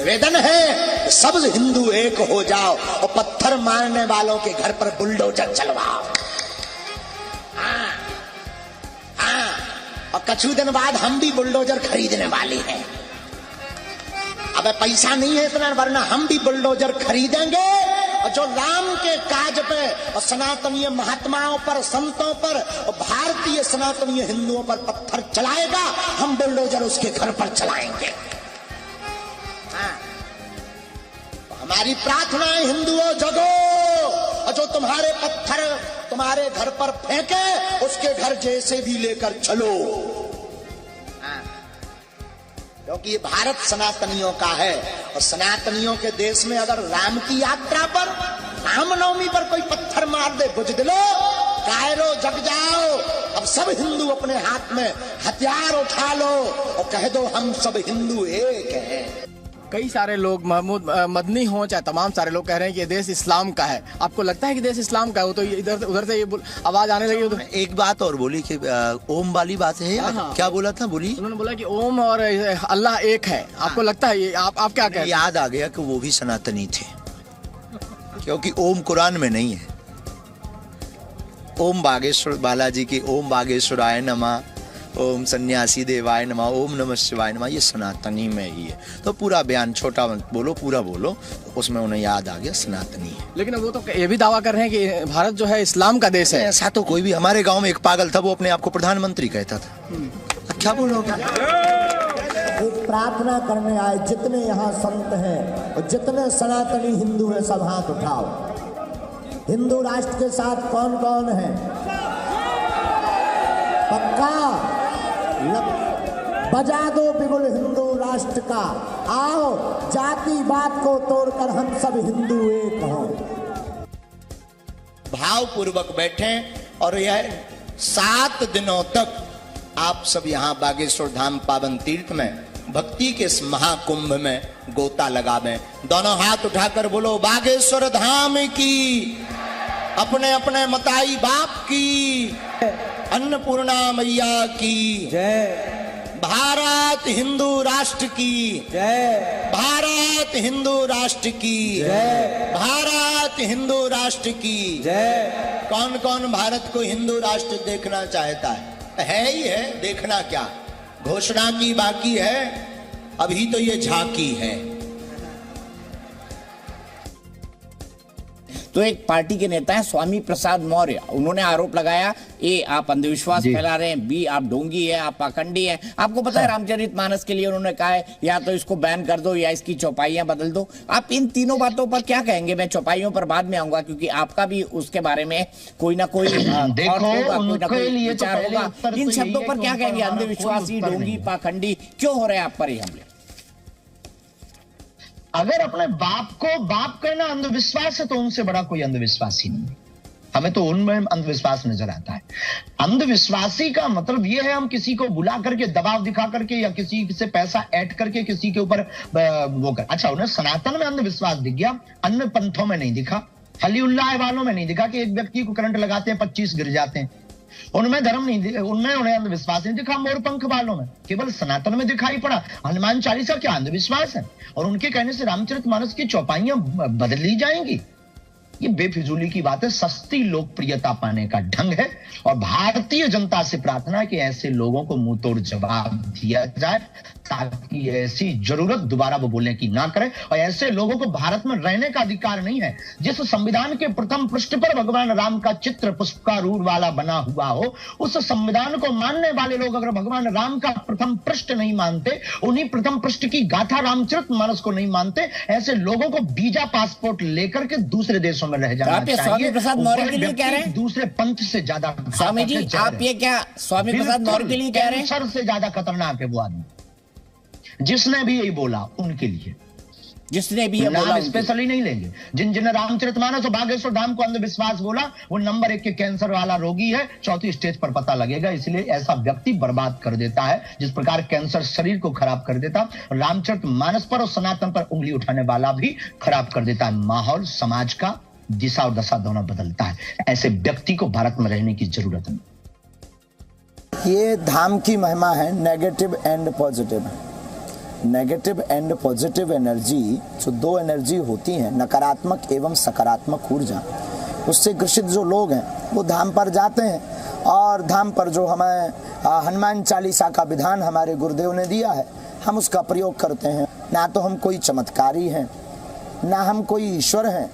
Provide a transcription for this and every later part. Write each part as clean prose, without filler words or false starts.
निवेदन है सब हिंदू एक हो जाओ और पत्थर मारने वालों के घर पर बुलडोजर चलवाओ। हाँ, हाँ, और कुछ दिन बाद हम भी बुलडोजर खरीदने वाले हैं। अब पैसा नहीं है इतना, वरना हम भी बुलडोजर खरीदेंगे और जो राम के काज पे और सनातनीय महात्माओं पर, संतों पर और भारतीय सनातनीय हिंदुओं पर पत्थर चलाएगा, हम बुलडोजर उसके घर पर चलाएंगे। हाँ। हमारी प्रार्थना है हिंदुओं जगो, और जो तुम्हारे पत्थर तुम्हारे घर पर फेंके उसके घर जैसे भी लेकर चलो। क्योंकि ये भारत सनातनियों का है और सनातनियों के देश में अगर राम की यात्रा पर, रामनवमी पर कोई पत्थर मार दे, बुझदिलो कायरो जग जाओ। अब सब हिंदू अपने हाथ में हथियार उठा लो और कह दो हम सब हिंदू एक हैं। कई सारे लोग, महमूद मदनी हो चाहे तमाम सारे लोग कह रहे हैं कि ये देश इस्लाम का है। आपको लगता है कि देश इस्लाम का है? वो तो इधर उधर से ये आवाज आने लगी। तो एक बात और बोली कि ओम वाली बात है। हाँ। क्या बोला था? बोली उन्होंने बोला कि ओम और अल्लाह एक है। आपको लगता है ये? आप क्या कह रहे हैं? याद आ गया कि वो भी सनातनी थे, क्योंकि ओम कुरान में नहीं है। ओम बागेश्वर बालाजी की ओम बागेश्वराय नमः, ओम सन्यासी देवाय नमः, ओम नमः शिवाय नमः, ये सनातनी में ही है। तो पूरा बयान छोटा बोलो, पूरा बोलो, उसमें उन्हें याद आ गया सनातनी है। लेकिन वो तो ये भी दावा कर रहे हैं कि भारत जो है इस्लाम का देश है। ऐसा तो कोई भी, हमारे गांव में एक पागल था, वो अपने आप को प्रधानमंत्री कहता था। क्या बोलोगे? एक प्रार्थना करने आए, जितने यहाँ संत हैं और जितने सनातनी हिंदू हैं सब हाथ उठाओ। हिंदू राष्ट्र के साथ कौन कौन है? पक्का बजा दो बिगुल हिंदू राष्ट्र का, आओ जातिवाद को तोड़कर हम सब हिंदू एक हों। भाव पूर्वक बैठे और यह 7 दिनों तक आप सब यहाँ बागेश्वर धाम पावन तीर्थ में भक्ति के इस महाकुंभ में गोता लगावें। दोनों हाथ उठाकर बोलो बागेश्वर धाम की, अपने अपने मताई बाप की, अन्नपूर्णा मैया की जय, भारत हिंदू राष्ट्र की जय, भारत हिंदू राष्ट्र की जय, भारत हिंदू राष्ट्र की जय। कौन कौन भारत को हिंदू राष्ट्र देखना चाहता है ही है, देखना क्या, घोषणा की बाकी है, अभी तो ये झांकी है। तो एक पार्टी के नेता हैं स्वामी प्रसाद मौर्य, उन्होंने आरोप लगाया ए आप अंधविश्वास फैला रहे हैं, बी आप ढोंगी है, आप पाखंडी हैं। आपको पता है रामचरितमानस के लिए उन्होंने कहा है या तो इसको बैन कर दो या इसकी चौपाइयां बदल दो। आप इन तीनों बातों पर क्या कहेंगे? मैं चौपाइयों पर बाद में आऊंगा, क्योंकि आपका भी उसके बारे में कोई ना कोई विचार होगा। इन शब्दों पर क्या कहेंगे? अंधविश्वासी, ढोंगी, पाखंडी क्यों हो रहे हैं आप पर ये हमले? अगर अपने बाप को बाप कहना अंधविश्वास है तो उनसे बड़ा कोई अंधविश्वास ही नहीं। हमें तो उनमें अंधविश्वास नजर आता है। अंधविश्वासी का मतलब यह है हम किसी को बुला करके, दबाव दिखा करके या किसी से पैसा ऐड करके किसी के ऊपर वो कर। अच्छा, उन्हें सनातन में अंधविश्वास दिख गया, अन्य पंथों में नहीं दिखा, हलीउल्लाह वालों में नहीं दिखा कि एक व्यक्ति को करंट लगाते हैं 25 गिर जाते हैं। उनमें धर्म नहीं, उनमें उन्हें अंधविश्वास नहीं दिखा। मोरपंख वालों में, केवल सनातन में दिखाई पड़ा। हनुमान चालीसा क्या अंधविश्वास है? और उनके कहने से रामचरितमानस की चौपाइयां बदली जाएंगी? ये बेफिजूली की बात है, सस्ती लोकप्रियता पाने का ढंग है। और भारतीय जनता से प्रार्थना है कि ऐसे लोगों को मुंह तोड़ जवाब दिया जाए, ताकि ऐसी जरूरत दोबारा वो बोलने की ना करें। और ऐसे लोगों को भारत में रहने का अधिकार नहीं है। जिस संविधान के प्रथम पृष्ठ पर भगवान राम का चित्र पुष्पारूढ़ वाला बना हुआ हो, उस संविधान को मानने वाले लोग अगर भगवान राम का प्रथम पृष्ठ नहीं मानते, उन्हीं प्रथम पृष्ठ की गाथा रामचरितमानस को नहीं मानते, ऐसे लोगों को वीजा पासपोर्ट लेकर के दूसरे देशों में रह जाना चाहिए। स्वामी प्रसाद मौर्य के लिए कह रहे हैं दूसरे पंथ से ज्यादा। स्वामी जी, आप ये क्या स्वामी प्रसाद मौर्य के लिए कह रहे हैं? कैंसर से ज्यादा खतरनाक है वो आदमी, जिसने भी यही बोला उनके लिए। जिसने भी ये बोला स्पेशली नहीं लेंगे। जिन रामचरितमानस और बागेश्वर धाम को अंधविश्वास बोला, वो नंबर 1 के कैंसर वाला रोगी है, चौथी स्टेज पर पता लगेगा। इसलिए ऐसा व्यक्ति बर्बाद कर देता है, जिस प्रकार कैंसर शरीर को खराब कर देता, रामचरितमानस पर और सनातन पर उंगली उठाने वाला भी खराब कर देता है। माहौल, समाज का दिशा और दशा दोनों बदलता है। ऐसे व्यक्ति को भारत में रहने की जरूरत नहीं। ये धाम की महिमा है, negative and positive. Negative and positive energy, जो दो एनर्जी होती हैं, नकारात्मक एवं सकारात्मक ऊर्जा, उससे ग्रसित जो लोग हैं वो धाम पर जाते हैं। और धाम पर जो हमें हनुमान चालीसा का विधान हमारे गुरुदेव ने दिया है, हम उसका प्रयोग करते हैं। ना तो हम कोई चमत्कारी हैं, ना हम कोई ईश्वर हैं,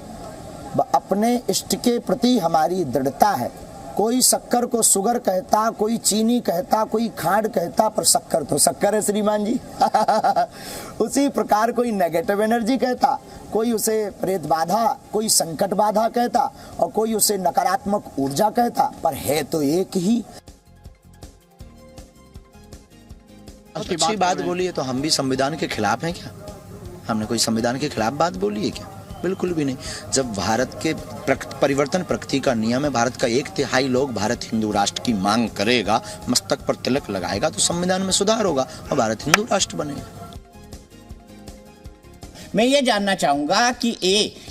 अपने इष्ट के प्रति हमारी दृढ़ता है। कोई शक्कर को शुगर कहता, कोई चीनी कहता, कोई खांड कहता, पर शक्कर तो शक्कर है श्रीमान जी। उसी प्रकार कोई नेगेटिव एनर्जी कहता, कोई उसे प्रेत बाधा, कोई संकट बाधा कहता, और कोई उसे नकारात्मक ऊर्जा कहता, पर है तो एक ही। अच्छी बात बोली है। तो हम भी संविधान के खिलाफ हैं क्या? हमने कोई संविधान के खिलाफ बात बोली है क्या? बिल्कुल भी नहीं। जब भारत के परिवर्तन प्रगति का नियम है, भारत का 1/3 लोग भारत हिंदू राष्ट्र की मांग करेगा, मस्तक पर तिलक लगाएगा, तो संविधान में सुधार होगा और भारत हिंदू राष्ट्र बनेगा। मैं ये जानना चाहूंगा कि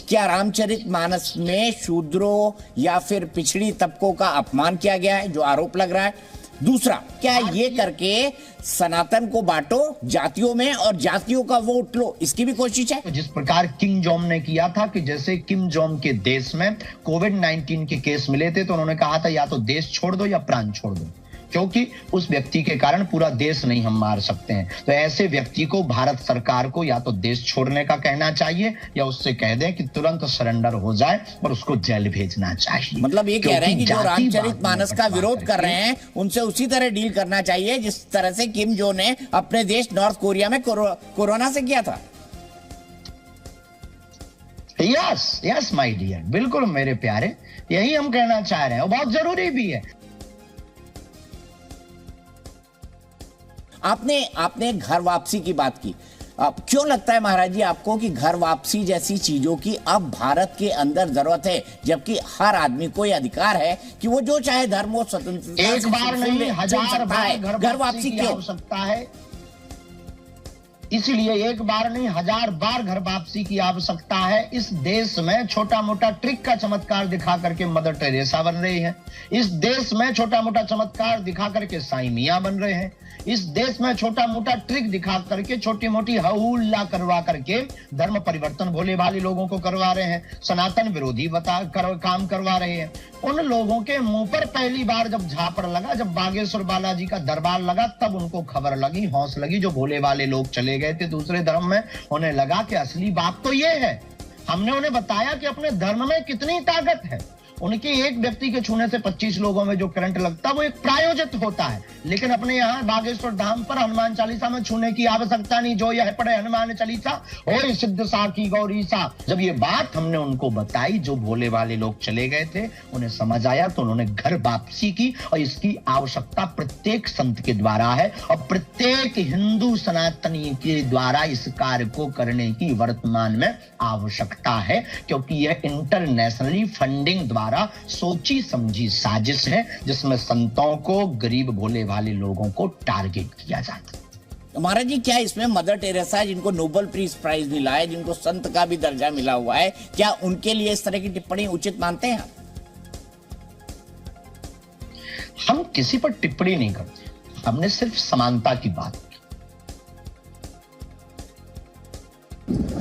क्या रामचरितमानस में शूद्रों या फिर पिछड़ी तबकों का अपमान किया गया है, जो आरोप लग रहा है? दूसरा, क्या ये करके सनातन को बांटो जातियों में और जातियों का वोट लो, इसकी भी कोशिश है? जिस प्रकार किम जोंग ने किया था कि जैसे किम जोंग के देश में कोविड-19 के केस मिले थे, तो उन्होंने कहा था या तो देश छोड़ दो या प्राण छोड़ दो, क्योंकि उस व्यक्ति के कारण पूरा देश नहीं हम मार सकते हैं। तो ऐसे व्यक्ति को भारत सरकार को या तो देश छोड़ने का कहना चाहिए या उससे कह दें कि तुरंत सरेंडर हो जाए और उसको जेल भेजना चाहिए। मतलब ये कह रहे हैं कि जो रामचरितमानस का विरोध कर रहे हैं उनसे उसी तरह डील करना चाहिए जिस तरह से किम जो ने अपने देश नॉर्थ कोरिया में कोरोना से किया था। यस माय डियर, बिल्कुल मेरे प्यारे, यही हम कहना चाह रहे हैं और बहुत जरूरी भी है। आपने घर वापसी की बात की। क्यों लगता है महाराज जी आपको कि घर वापसी जैसी चीजों की अब भारत के अंदर जरूरत है, जबकि हर आदमी को यह अधिकार है कि वो जो चाहे धर्म और स्वतंत्रता एक बार नहीं 1000 बार घर वापसी की आवश्यकता है। इसलिए एक बार नहीं 1000 बार घर वापसी की आवश्यकता है। इस देश में छोटा मोटा ट्रिक का चमत्कार दिखा करके मदर टेरेसा बन रही है। इस देश में छोटा मोटा चमत्कार दिखा करके साईं मियां बन रहे हैं। इस देश में छोटा मोटा ट्रिक दिखा करके, छोटी मोटी हहुल्ला करवा करके धर्म परिवर्तन भोले भाले लोगों को करवा रहे हैं, सनातन विरोधी काम करवा रहे हैं। उन लोगों के मुंह पर पहली बार जब झापड़ लगा, जब बागेश्वर बालाजी का दरबार लगा, तब उनको खबर लगी, हौस लगी, जो भोले वाले लोग चले गए थे दूसरे धर्म में, उन्हें लगा कि असली बात तो ये है। हमने उन्हें बताया कि अपने धर्म में कितनी ताकत है। उनके एक व्यक्ति के छूने से 25 लोगों में जो करंट लगता है वो एक प्रायोजित होता है, लेकिन अपने यहाँ बागेश्वर धाम पर हनुमान चालीसा में छूने की आवश्यकता नहीं। जो यह पढ़े हनुमान चालीसा और सिद्ध साखी गौरी सा। जब ये बात हमने उनको बताई, जो भोले वाले लोग चले गए थे, उन्हें समझ आया, तो उन्होंने घर वापसी की। और इसकी आवश्यकता प्रत्येक संत के द्वारा है और प्रत्येक हिंदू सनातनी के द्वारा इस कार्य को करने की वर्तमान में आवश्यकता है, क्योंकि यह इंटरनेशनली फंडिंग द्वारा सोची समझी साजिश है, जिसमें संतों को, गरीब भोले वाले लोगों को टारगेट किया जाता है। महाराज जी, क्या इसमें मदर टेरेसा, जिनको नोबेल पीस प्राइज मिला है, जिनको संत का भी दर्जा मिला हुआ है, क्या उनके लिए इस तरह की टिप्पणी उचित मानते हैं? हम किसी पर टिप्पणी नहीं करते, हमने सिर्फ समानता की बात की।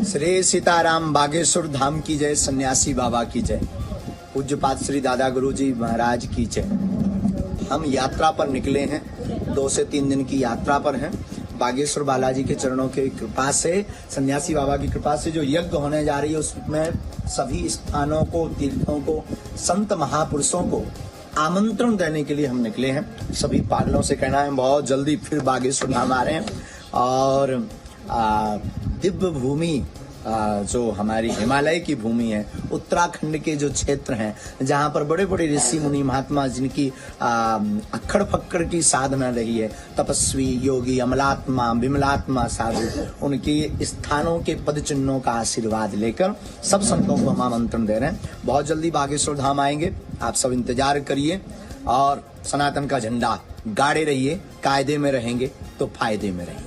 श्री सीताराम बागेश्वर धाम की जय, सन्यासी बाबा की जय, पूज्यपाद श्री दादा गुरुजी महाराज की जय। हम यात्रा पर निकले हैं, 2 से 3 दिन की यात्रा पर हैं। बागेश्वर बालाजी के चरणों की कृपा से, सन्यासी बाबा की कृपा से जो यज्ञ होने जा रही है, उसमें सभी स्थानों को, तीर्थों को, संत महापुरुषों को आमंत्रण देने के लिए हम निकले हैं। सभी पागलों से कहना है, बहुत जल्दी फिर बागेश्वर धाम आ रहे हैं। और दिव्य भूमि, जो हमारी हिमालय की भूमि है, उत्तराखंड के जो क्षेत्र हैं, जहाँ पर बड़े बड़े ऋषि मुनि महात्मा, जिनकी अक्खड़ फक्कड़ की साधना रही है, तपस्वी, योगी, अमलात्मा, विमलात्मा साधु, उनकी स्थानों के पद चिन्हों का आशीर्वाद लेकर सब संतों को हम आमंत्रण दे रहे हैं। बहुत जल्दी बागेश्वर धाम आएंगे, आप सब इंतजार करिए और सनातन का झंडा गाड़े रहिए। कायदे में रहेंगे तो फायदे में रहेंगे।